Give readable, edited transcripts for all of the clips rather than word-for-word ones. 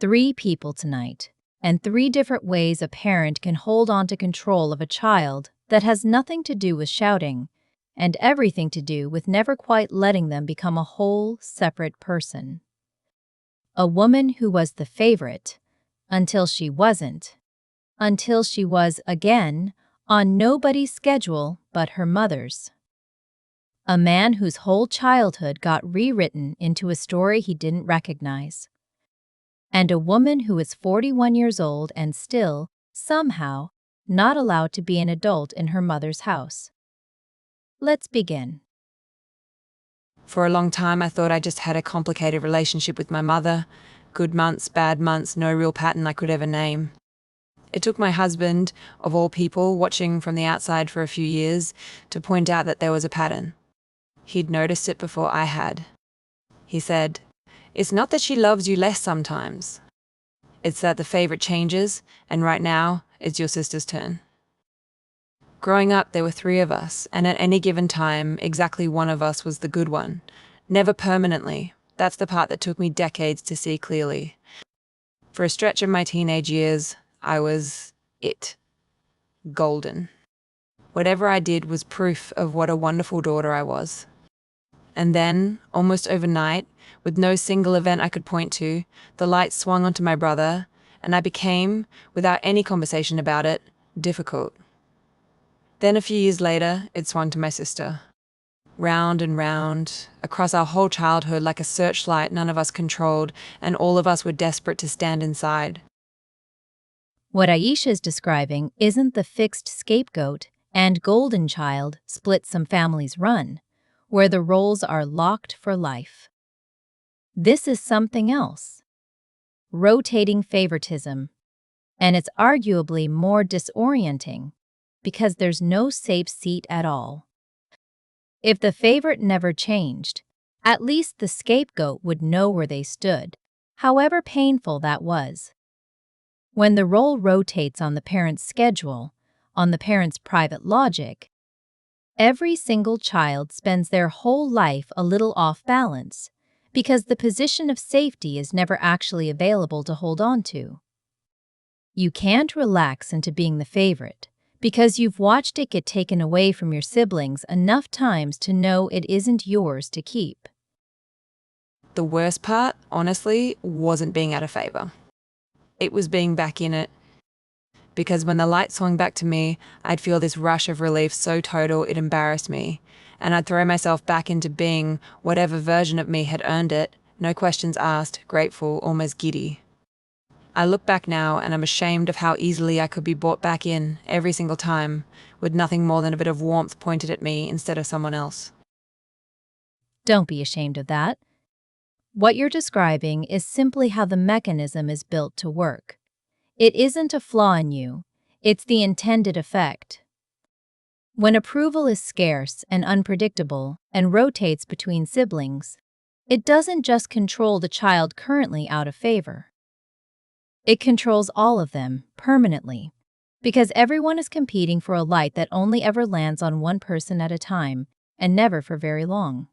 Three people tonight, and three different ways a parent can hold on to control of a child that has nothing to do with shouting, and everything to do with never quite letting them become a whole, separate person. A woman who was the favorite, until she wasn't, until she was, again, on nobody's schedule but her mother's. A man whose whole childhood got rewritten into a story he didn't recognize. And a woman who is 41 years old and still, somehow, not allowed to be an adult in her mother's house. Let's begin. For a long time, I thought I just had a complicated relationship with my mother. Good months, bad months, no real pattern I could ever name. It took my husband, of all people, watching from the outside for a few years, to point out that there was a pattern. He'd noticed it before I had. He said, "It's not that she loves you less sometimes. It's that the favorite changes, and right now, it's your sister's turn." Growing up, there were three of us, and at any given time, exactly one of us was the good one. Never permanently. That's the part that took me decades to see clearly. For a stretch of my teenage years, I was it. Golden. Whatever I did was proof of what a wonderful daughter I was. And then, almost overnight, with no single event I could point to, the light swung onto my brother, and I became, without any conversation about it, difficult. Then a few years later, it swung to my sister. Round and round, across our whole childhood like a searchlight none of us controlled, and all of us were desperate to stand inside. What Aisha is describing isn't the fixed scapegoat and golden child split some families run, where the roles are locked for life. This is something else. Rotating favoritism. And it's arguably more disorienting, because there's no safe seat at all. If the favorite never changed, at least the scapegoat would know where they stood, however painful that was. When the role rotates on the parent's schedule, on the parent's private logic, every single child spends their whole life a little off balance, because the position of safety is never actually available to hold on to. You can't relax into being the favorite, because you've watched it get taken away from your siblings enough times to know it isn't yours to keep. The worst part, honestly, wasn't being out of favor. It was being back in it. Because when the light swung back to me, I'd feel this rush of relief so total it embarrassed me, and I'd throw myself back into being whatever version of me had earned it, no questions asked, grateful, almost giddy. I look back now and I'm ashamed of how easily I could be brought back in every single time, with nothing more than a bit of warmth pointed at me instead of someone else. Don't be ashamed of that. What you're describing is simply how the mechanism is built to work. It isn't a flaw in you, it's the intended effect. When approval is scarce and unpredictable and rotates between siblings, it doesn't just control the child currently out of favor. It controls all of them, permanently, because everyone is competing for a light that only ever lands on one person at a time, and never for very long.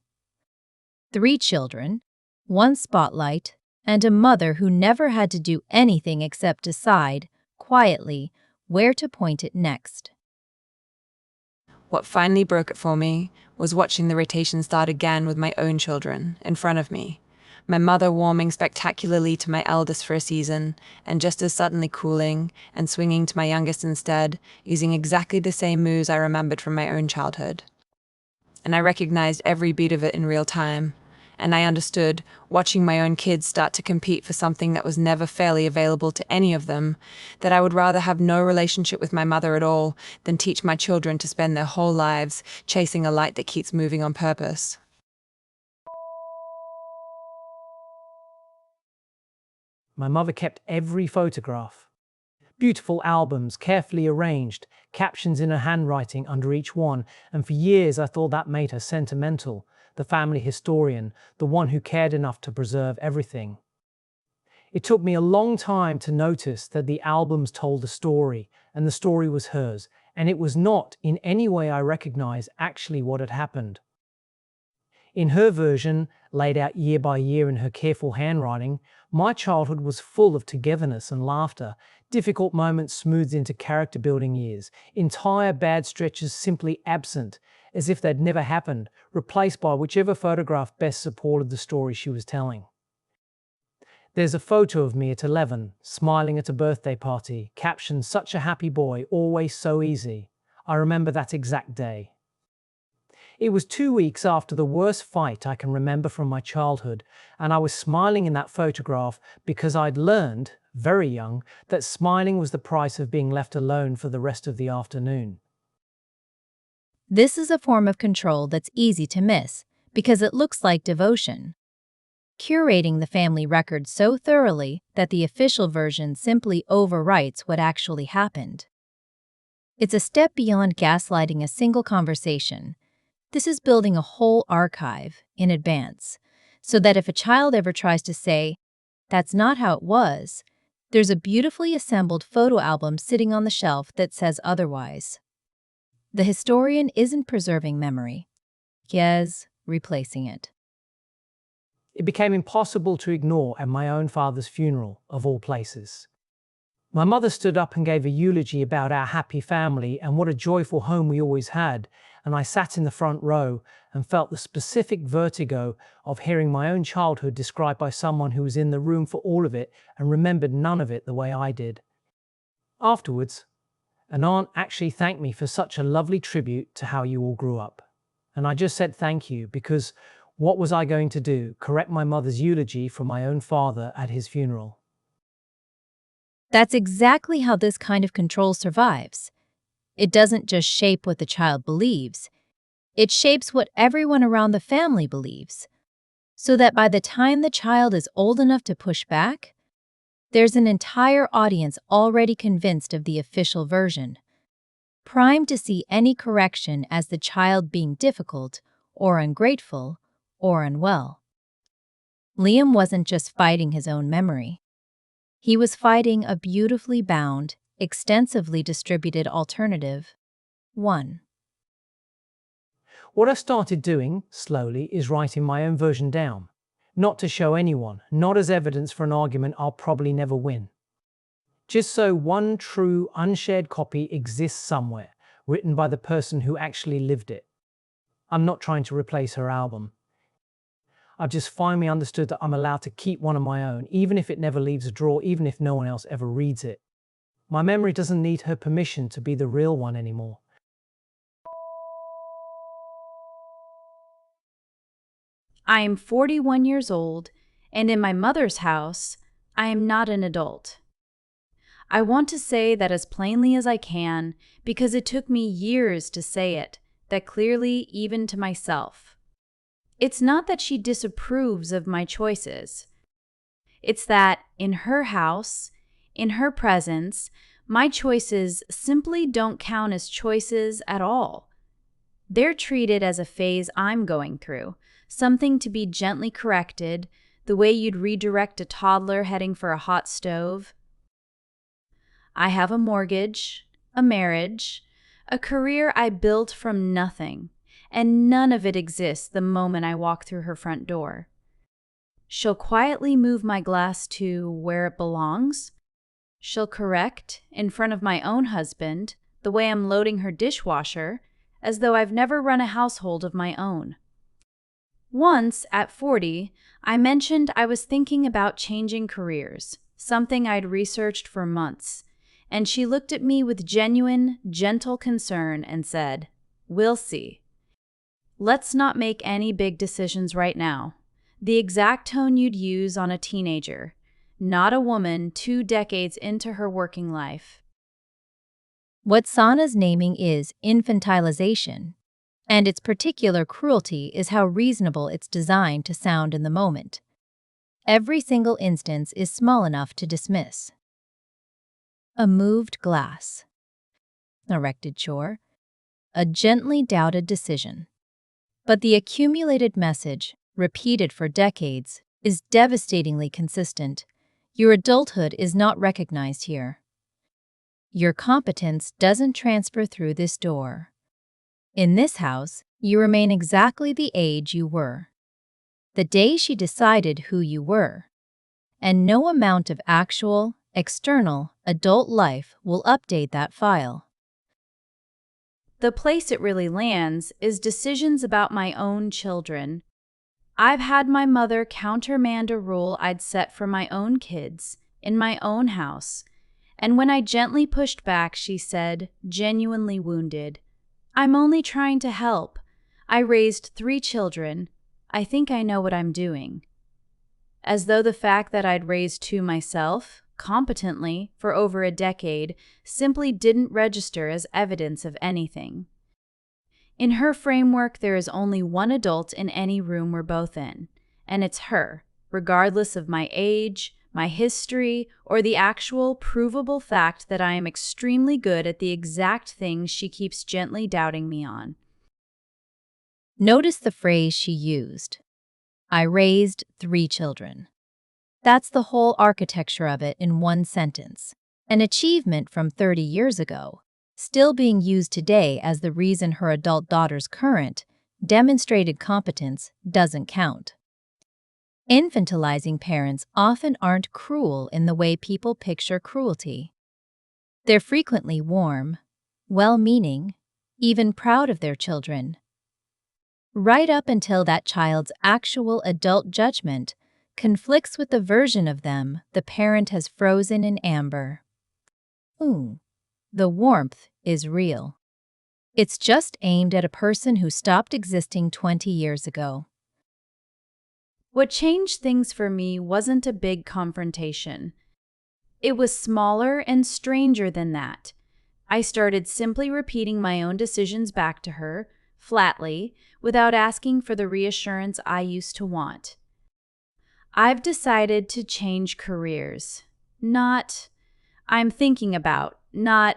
3 children, 1 spotlight, and a mother who never had to do anything except decide, quietly, where to point it next. What finally broke it for me was watching the rotation start again with my own children, in front of me. My mother warming spectacularly to my eldest for a season, and just as suddenly cooling and swinging to my youngest instead, using exactly the same moves I remembered from my own childhood. And I recognized every beat of it in real time, and I understood, watching my own kids start to compete for something that was never fairly available to any of them, that I would rather have no relationship with my mother at all than teach my children to spend their whole lives chasing a light that keeps moving on purpose. My mother kept every photograph. Beautiful albums, carefully arranged, captions in her handwriting under each one, and for years I thought that made her sentimental, the family historian, the one who cared enough to preserve everything. It took me a long time to notice that the albums told a story, and the story was hers, and it was not, in any way I recognize, actually what had happened. In her version, laid out year by year in her careful handwriting, my childhood was full of togetherness and laughter, difficult moments smoothed into character-building years, entire bad stretches simply absent, as if they'd never happened, replaced by whichever photograph best supported the story she was telling. There's a photo of me at 11, smiling at a birthday party, captioned, "Such a happy boy, always so easy." I remember that exact day. It was 2 weeks after the worst fight I can remember from my childhood, and I was smiling in that photograph because I'd learned, very young, that smiling was the price of being left alone for the rest of the afternoon. This is a form of control that's easy to miss because it looks like devotion. Curating the family record so thoroughly that the official version simply overwrites what actually happened. It's a step beyond gaslighting a single conversation. This is building a whole archive in advance, so that if a child ever tries to say, "That's not how it was," there's a beautifully assembled photo album sitting on the shelf that says otherwise. The historian isn't preserving memory. He is replacing it. It became impossible to ignore at my own father's funeral, of all places. My mother stood up and gave a eulogy about our happy family and what a joyful home we always had, and I sat in the front row and felt the specific vertigo of hearing my own childhood described by someone who was in the room for all of it and remembered none of it the way I did. Afterwards, an aunt actually thanked me for such a lovely tribute to how you all grew up. And I just said thank you because what was I going to do, correct my mother's eulogy for my own father at his funeral? That's exactly how this kind of control survives. It doesn't just shape what the child believes, it shapes what everyone around the family believes, so that by the time the child is old enough to push back, there's an entire audience already convinced of the official version, primed to see any correction as the child being difficult or ungrateful or unwell. Liam wasn't just fighting his own memory. He was fighting a beautifully bound, extensively distributed alternative. 1. What I started doing, slowly, is writing my own version down. Not to show anyone, not as evidence for an argument I'll probably never win. Just so one true, unshared copy exists somewhere, written by the person who actually lived it. I'm not trying to replace her album. I've just finally understood that I'm allowed to keep one of my own, even if it never leaves a drawer, even if no one else ever reads it. My memory doesn't need her permission to be the real one anymore. I am 41 years old, and in my mother's house, I am not an adult. I want to say that as plainly as I can because it took me years to say it, that clearly even to myself. It's not that she disapproves of my choices. It's that in her house, in her presence, my choices simply don't count as choices at all. They're treated as a phase I'm going through, something to be gently corrected, the way you'd redirect a toddler heading for a hot stove. I have a mortgage, a marriage, a career I built from nothing, and none of it exists the moment I walk through her front door. She'll quietly move my glass to where it belongs. She'll correct, in front of my own husband, the way I'm loading her dishwasher, as though I've never run a household of my own. Once, at 40, I mentioned I was thinking about changing careers, something I'd researched for months, and she looked at me with genuine, gentle concern and said, "We'll see. Let's not make any big decisions right now." The exact tone you'd use on a teenager, not a woman 2 decades into her working life. What Sana's naming is infantilisation, and its particular cruelty is how reasonable it's designed to sound in the moment. Every single instance is small enough to dismiss. A moved glass. Erected chore. A gently doubted decision. But the accumulated message, repeated for decades, is devastatingly consistent. Your adulthood is not recognized here. Your competence doesn't transfer through this door. In this house, You remain exactly the age you were, the day she decided who you were, and no amount of actual, external, adult life will update that file. The place it really lands is decisions about my own children. I've had my mother countermand a rule I'd set for my own kids, in my own house, and when I gently pushed back, she said, genuinely wounded, "I'm only trying to help. I raised 3 children. I think I know what I'm doing." As though the fact that I'd raised 2 myself, competently, for over a decade, simply didn't register as evidence of anything. In her framework, there is only one adult in any room we're both in, and it's her, regardless of my age, my history, or the actual provable fact that I am extremely good at the exact things she keeps gently doubting me on. Notice the phrase she used. I raised 3 children. That's the whole architecture of it in one sentence. An achievement from 30 years ago, still being used today as the reason her adult daughter's current, demonstrated competence doesn't count. Infantilizing parents often aren't cruel in the way people picture cruelty. They're frequently warm, well-meaning, even proud of their children. Right up until that child's actual adult judgment conflicts with the version of them the parent has frozen in amber. The warmth is real. It's just aimed at a person who stopped existing 20 years ago. What changed things for me wasn't a big confrontation. It was smaller and stranger than that. I started simply repeating my own decisions back to her, flatly, without asking for the reassurance I used to want. I've decided to change careers. Not, I'm thinking about, not,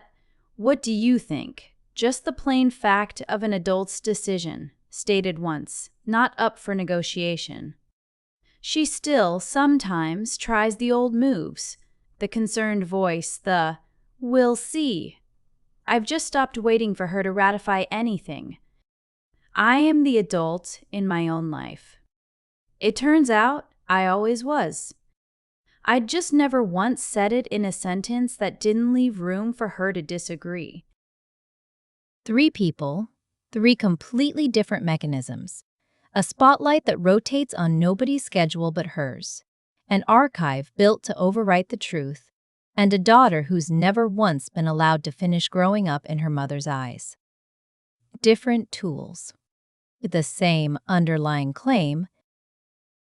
what do you think? Just the plain fact of an adult's decision, stated once, not up for negotiation. She still, sometimes, tries the old moves. The concerned voice, the, "We'll see." I've just stopped waiting for her to ratify anything. I am the adult in my own life. It turns out I always was. I'd just never once said it in a sentence that didn't leave room for her to disagree. 3 people, 3 completely different mechanisms. A spotlight that rotates on nobody's schedule but hers. An archive built to overwrite the truth. And a daughter who's never once been allowed to finish growing up in her mother's eyes. Different tools. With the same underlying claim,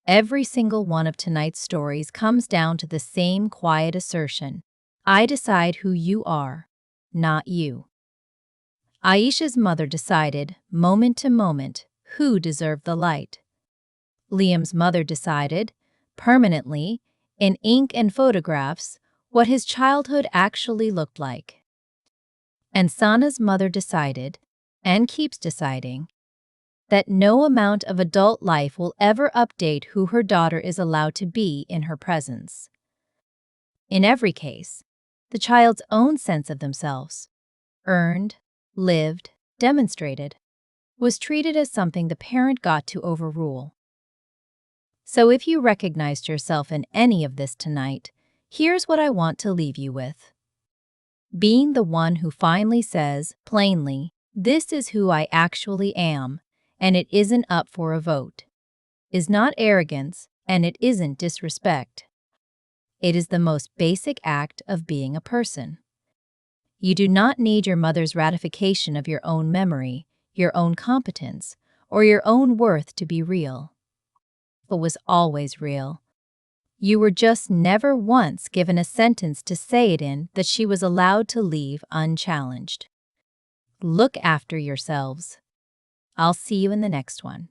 every single one of tonight's stories comes down to the same quiet assertion. I decide who you are, not you. Aisha's mother decided, moment to moment, who deserved the light. Liam's mother decided, permanently, in ink and photographs, what his childhood actually looked like. And Sana's mother decided, and keeps deciding, that no amount of adult life will ever update who her daughter is allowed to be in her presence. In every case, the child's own sense of themselves, earned, lived, demonstrated, was treated as something the parent got to overrule. So if you recognized yourself in any of this tonight, here's what I want to leave you with. Being the one who finally says, plainly, this is who I actually am, and it isn't up for a vote, is not arrogance, and it isn't disrespect. It is the most basic act of being a person. You do not need your mother's ratification of your own memory, your own competence, or your own worth to be real. It was always real. You were just never once given a sentence to say it in that she was allowed to leave unchallenged. Look after yourselves. I'll see you in the next one.